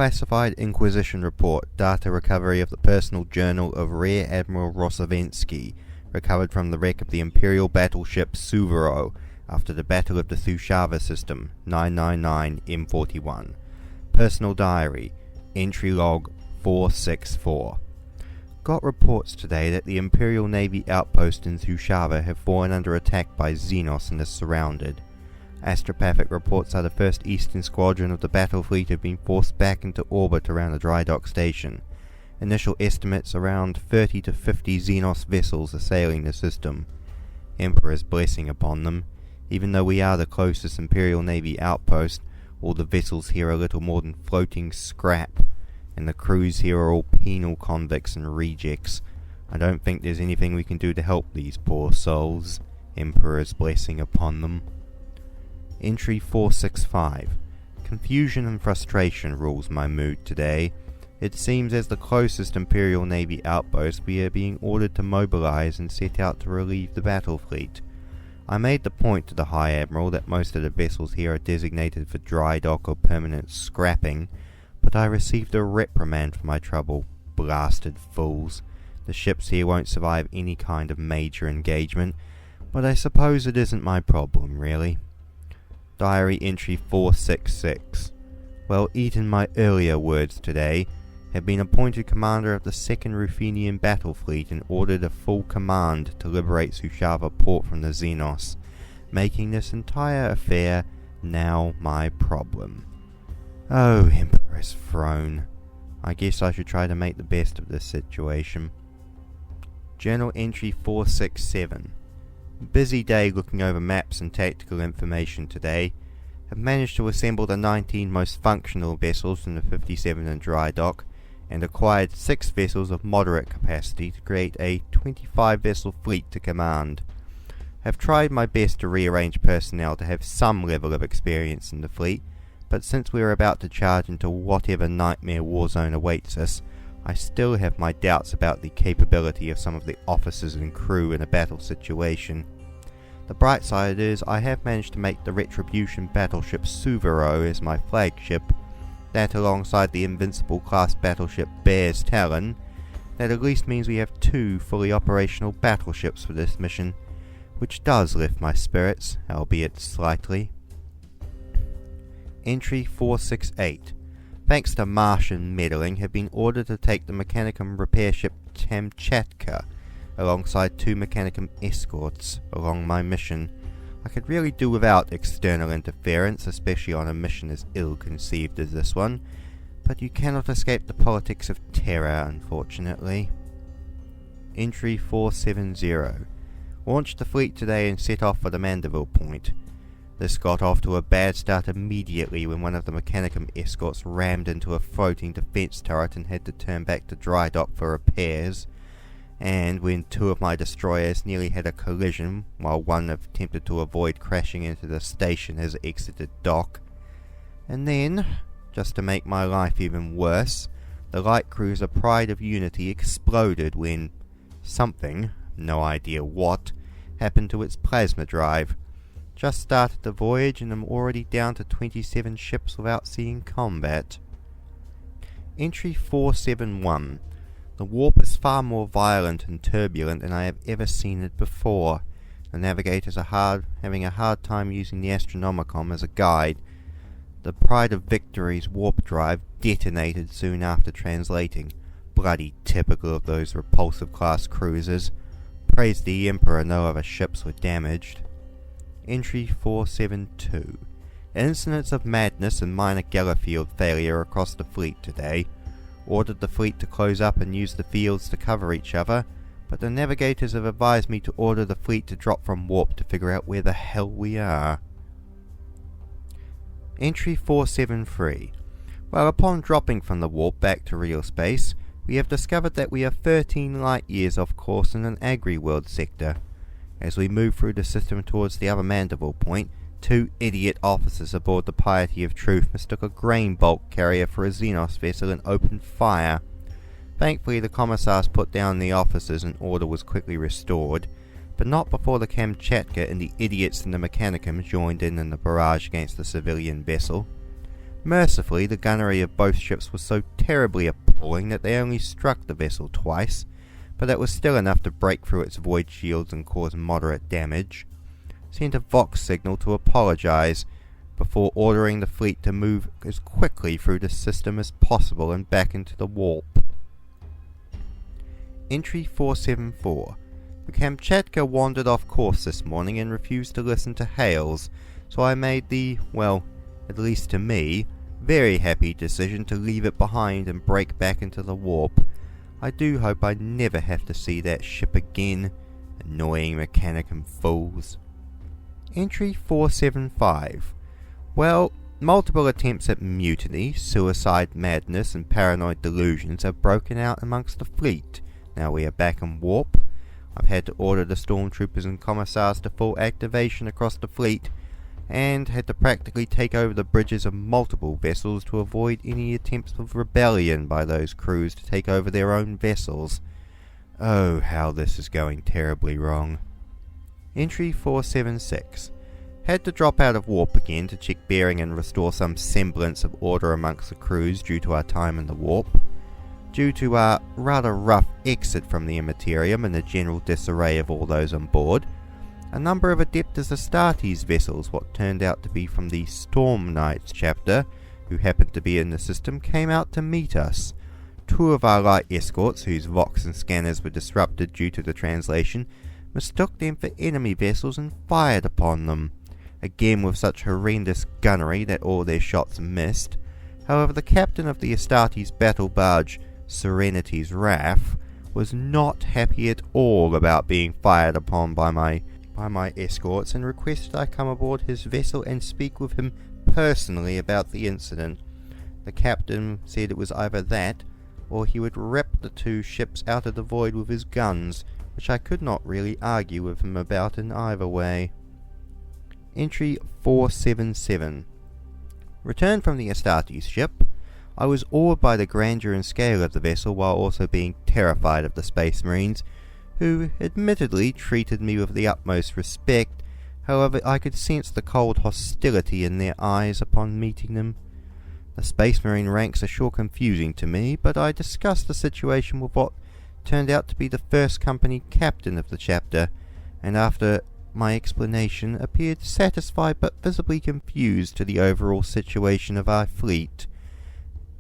Classified Inquisition Report, data recovery of the personal journal of Rear Admiral Rosovensky, recovered from the wreck of the Imperial battleship Suvorov after the Battle of the Sushava System, 999 M41. Personal diary, entry log 464. Got reports today that the Imperial Navy outpost in Sushava have fallen under attack by Xenos and is surrounded. Astropathic reports are the first Eastern Squadron of the battle fleet have been forced back into orbit around the dry dock station. Initial estimates around 30 to 50 Xenos vessels assailing the system. Emperor's blessing upon them. Even though we are the closest Imperial Navy outpost, all the vessels here are little more than floating scrap, and the crews here are all penal convicts and rejects. I don't think there's anything we can do to help these poor souls. Emperor's blessing upon them. Entry 465. Confusion and frustration rules my mood today. It seems as the closest Imperial Navy outpost we are being ordered to mobilize and set out to relieve the battle fleet. I made the point to the High Admiral that most of the vessels here are designated for dry dock or permanent scrapping, but I received a reprimand for my trouble. Blasted fools. The ships here won't survive any kind of major engagement, but I suppose it isn't my problem, really. Diary entry 466. Well, eaten my earlier words today, have been appointed commander of the 2nd Ruthenian battle fleet and ordered a full command to liberate Sushava port from the Xenos, making this entire affair now my problem. Oh, Emperor's throne. I guess I should try to make the best of this situation. Journal entry 467. Busy day looking over maps and tactical information today. Have managed to assemble the 19 most functional vessels from the 57 in dry dock, and acquired 6 vessels of moderate capacity to create a 25 vessel fleet to command. Have tried my best to rearrange personnel to have some level of experience in the fleet, but since we are about to charge into whatever nightmare warzone awaits us, I still have my doubts about the capability of some of the officers and crew in a battle situation. The bright side is I have managed to make the Retribution battleship Suvorov as my flagship. That alongside the Invincible class battleship Bear's Talon, that at least means we have 2 fully operational battleships for this mission, which does lift my spirits, albeit slightly. Entry 468. Thanks to Martian meddling, have been ordered to take the Mechanicum repair ship Kamchatka alongside 2 Mechanicum escorts along my mission. I could really do without external interference, especially on a mission as ill-conceived as this one, but you cannot escape the politics of terror, unfortunately. Entry 470. Launched the fleet today and set off for the Mandeville point. This got off to a bad start immediately when one of the Mechanicum escorts rammed into a floating defense turret and had to turn back to dry dock for repairs, and when 2 of my destroyers nearly had a collision while one attempted to avoid crashing into the station as it exited dock. And then, just to make my life even worse, the light cruiser Pride of Unity exploded when something, no idea what, happened to its plasma drive. Just started the voyage and I'm already down to 27 ships without seeing combat. Entry 471. The warp is far more violent and turbulent than I have ever seen it before. The navigators are having a hard time using the Astronomicon as a guide. The Pride of Victory's warp drive detonated soon after translating. Bloody typical of those repulsive class cruisers. Praise the Emperor, no other ships were damaged. Entry 472. Incidents of madness and minor Gellerfield failure across the fleet today. Ordered the fleet to close up and use the fields to cover each other, but the navigators have advised me to order the fleet to drop from warp to figure out where the hell we are. Entry 473. Well, upon dropping from the warp back to real space, we have discovered that we are 13 light years off course in an agri-world sector. As we move through the system towards the other Mandeville point, 2 idiot officers aboard the Piety of Truth mistook a grain bulk carrier for a Xenos vessel and opened fire. Thankfully the commissars put down the officers and order was quickly restored, but not before the Kamchatka and the idiots in the Mechanicum joined in the barrage against the civilian vessel. Mercifully, the gunnery of both ships was so terribly appalling that they only struck the vessel twice, but that was still enough to break through its void shields and cause moderate damage. Sent a Vox signal to apologize, before ordering the fleet to move as quickly through the system as possible and back into the warp. Entry 474. The Kamchatka wandered off course this morning and refused to listen to hails, so I made the, well, at least to me, very happy decision to leave it behind and break back into the warp. I do hope I never have to see that ship again. Annoying Mechanicum fools. Entry 475. Well, multiple attempts at mutiny, suicide madness and paranoid delusions have broken out amongst the fleet. Now we are back in warp. I've had to order the stormtroopers and commissars to full activation across the fleet, and had to practically take over the bridges of multiple vessels to avoid any attempts of rebellion by those crews to take over their own vessels. Oh, how this is going terribly wrong. Entry 476. Had to drop out of warp again to check bearing and restore some semblance of order amongst the crews due to our time in the warp. Due to our rather rough exit from the Immaterium and the general disarray of all those on board, a number of Adeptus Astartes vessels, what turned out to be from the Storm Knights chapter, who happened to be in the system, came out to meet us. Two of our light escorts, whose Vox and scanners were disrupted due to the translation, mistook them for enemy vessels and fired upon them, again with such horrendous gunnery that all their shots missed. However, the captain of the Astartes battle barge, Serenity's Wrath, was not happy at all about being fired upon by my escorts, and requested I come aboard his vessel and speak with him personally about the incident. The captain said it was either that, or he would rip the two ships out of the void with his guns, which I could not really argue with him about in either way. Entry 477. Returned from the Astartes ship, I was awed by the grandeur and scale of the vessel, while also being terrified of the Space Marines, who admittedly treated me with the utmost respect. However, I could sense the cold hostility in their eyes upon meeting them. The Space Marine ranks are sure confusing to me, but I discussed the situation with what turned out to be the first company captain of the chapter, and after my explanation appeared satisfied but visibly confused to the overall situation of our fleet.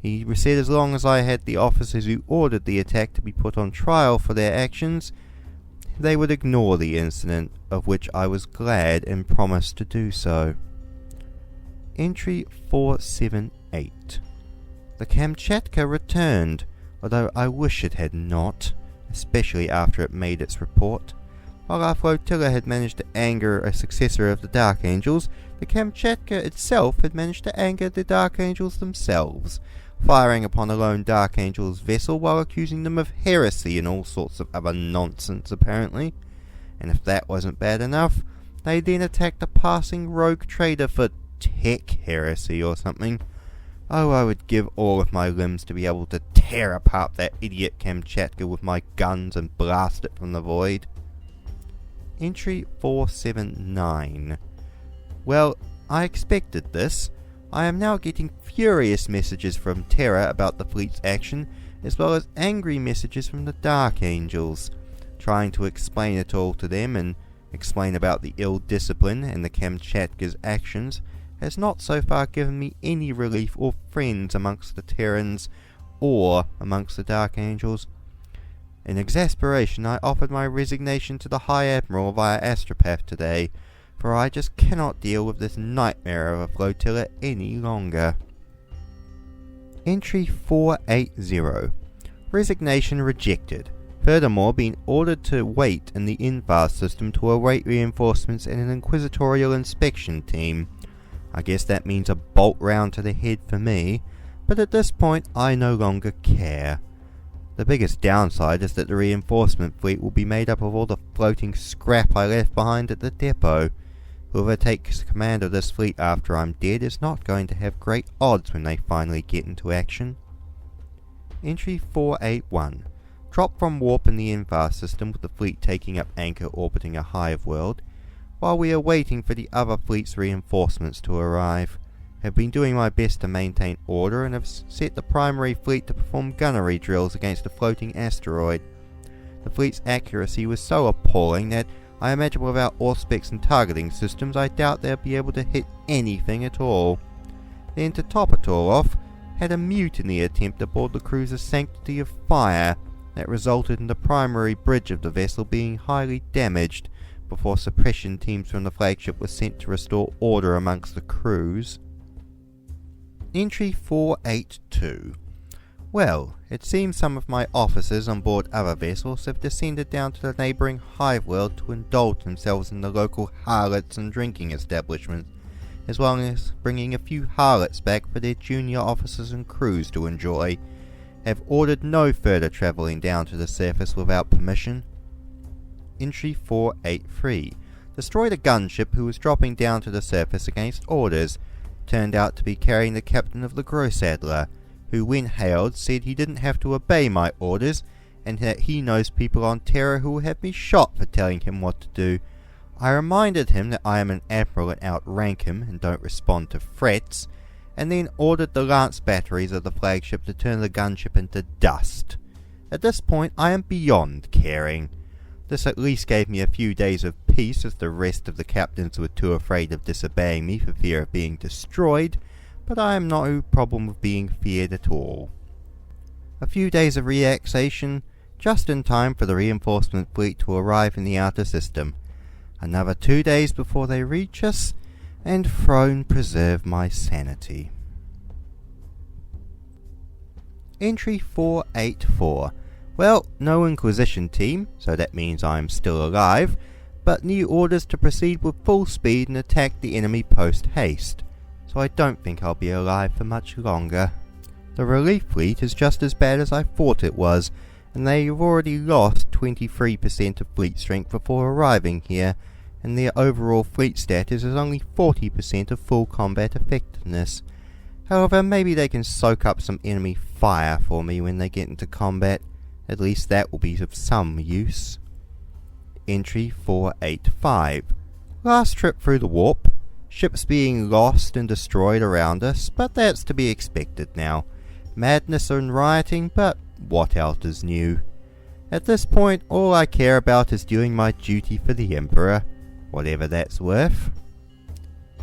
He said as long as I had the officers who ordered the attack to be put on trial for their actions, they would ignore the incident, of which I was glad and promised to do so. Entry 478. The Kamchatka returned, although I wish it had not, especially after it made its report. While our flotilla had managed to anger a successor of the Dark Angels, the Kamchatka itself had managed to anger the Dark Angels themselves, firing upon a lone Dark Angel's vessel while accusing them of heresy and all sorts of other nonsense apparently. And if that wasn't bad enough, they then attacked a passing rogue trader for tech heresy or something. Oh, I would give all of my limbs to be able to tear apart that idiot Kamchatka with my guns and blast it from the void. Entry 479. Well, I expected this. I am now getting furious messages from Terra about the fleet's action, as well as angry messages from the Dark Angels. Trying to explain it all to them and explain about the ill discipline and the Kamchatka's actions has not so far given me any relief or friends amongst the Terrans or amongst the Dark Angels. In exasperation, I offered my resignation to the High Admiral via Astropath today, for I just cannot deal with this nightmare of a flotilla any longer. Entry 480. Resignation rejected. Furthermore, being ordered to wait in the Infast system to await reinforcements and an inquisitorial inspection team. I guess that means a bolt round to the head for me, but at this point I no longer care. The biggest downside is that the reinforcement fleet will be made up of all the floating scrap I left behind at the depot. Whoever takes command of this fleet after I'm dead is not going to have great odds when they finally get into action. Entry 481. Drop from warp in the Infast system with the fleet taking up anchor orbiting a hive world, while we are waiting for the other fleet's reinforcements to arrive. Have been doing my best to maintain order and have set the primary fleet to perform gunnery drills against a floating asteroid. The fleet's accuracy was so appalling that I imagine without auspex and targeting systems I doubt they'll be able to hit anything at all. Then to top it all off, had a mutiny attempt aboard the cruiser Sanctity of Fire that resulted in the primary bridge of the vessel being highly damaged before suppression teams from the flagship were sent to restore order amongst the crews. Entry 482. Well, it seems some of my officers on board other vessels have descended down to the neighbouring hive world to indulge themselves in the local harlots and drinking establishments, as well as bringing a few harlots back for their junior officers and crews to enjoy. Have ordered no further travelling down to the surface without permission. Entry 483. Destroyed a gunship who was dropping down to the surface against orders. Turned out to be carrying the captain of the Grossadler, who when hailed said he didn't have to obey my orders and that he knows people on Terra who will have me shot for telling him what to do. I reminded him that I am an Admiral and outrank him and don't respond to threats, and then ordered the lance batteries of the flagship to turn the gunship into dust. At this point I am beyond caring. This at least gave me a few days of peace as the rest of the captains were too afraid of disobeying me for fear of being destroyed, but I am no problem with being feared at all. A few days of relaxation, just in time for the reinforcement fleet to arrive in the outer system. Another 2 days before they reach us, and Throne preserve my sanity. Entry 484. Well, no Inquisition team, so that means I'm still alive, but new orders to proceed with full speed and attack the enemy post-haste, so I don't think I'll be alive for much longer. The relief fleet is just as bad as I thought it was, and they've already lost 23% of fleet strength before arriving here, and their overall fleet status is only 40% of full combat effectiveness. However, maybe they can soak up some enemy fire for me when they get into combat. At least that will be of some use. Entry 485. Last trip through the warp. Ships being lost and destroyed around us, but that's to be expected now. Madness and rioting, but what else is new? At this point, all I care about is doing my duty for the Emperor, whatever that's worth.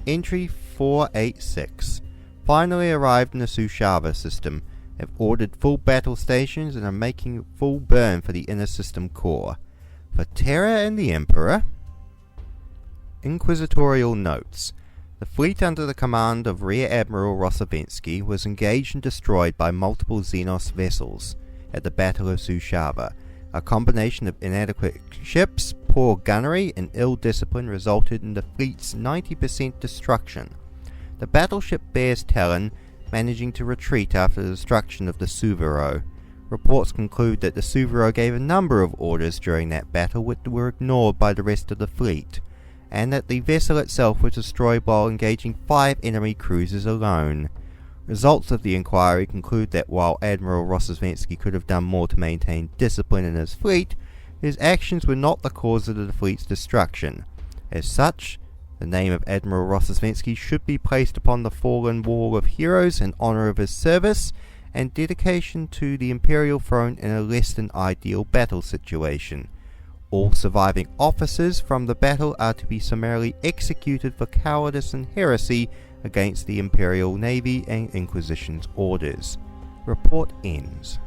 Entry 486. Finally arrived in the Sushava system. Have ordered full battle stations and are making full burn for the inner system core. For Terra and the Emperor. Inquisitorial notes. The fleet under the command of Rear Admiral Rosavensky was engaged and destroyed by multiple Xenos vessels at the Battle of Sushava. A combination of inadequate ships, poor gunnery, and ill discipline resulted in the fleet's 90% destruction. The battleship bears Talon, managing to retreat after the destruction of the Suvorov. Reports conclude that the Suvorov gave a number of orders during that battle which were ignored by the rest of the fleet, and that the vessel itself was destroyed while engaging 5 enemy cruisers alone. Results of the inquiry conclude that while Admiral Rosavensky could have done more to maintain discipline in his fleet, his actions were not the cause of the fleet's destruction. As such, the name of Admiral Rosavensky should be placed upon the fallen wall of heroes in honor of his service and dedication to the Imperial throne in a less than ideal battle situation. All surviving officers from the battle are to be summarily executed for cowardice and heresy against the Imperial Navy and Inquisition's orders. Report ends.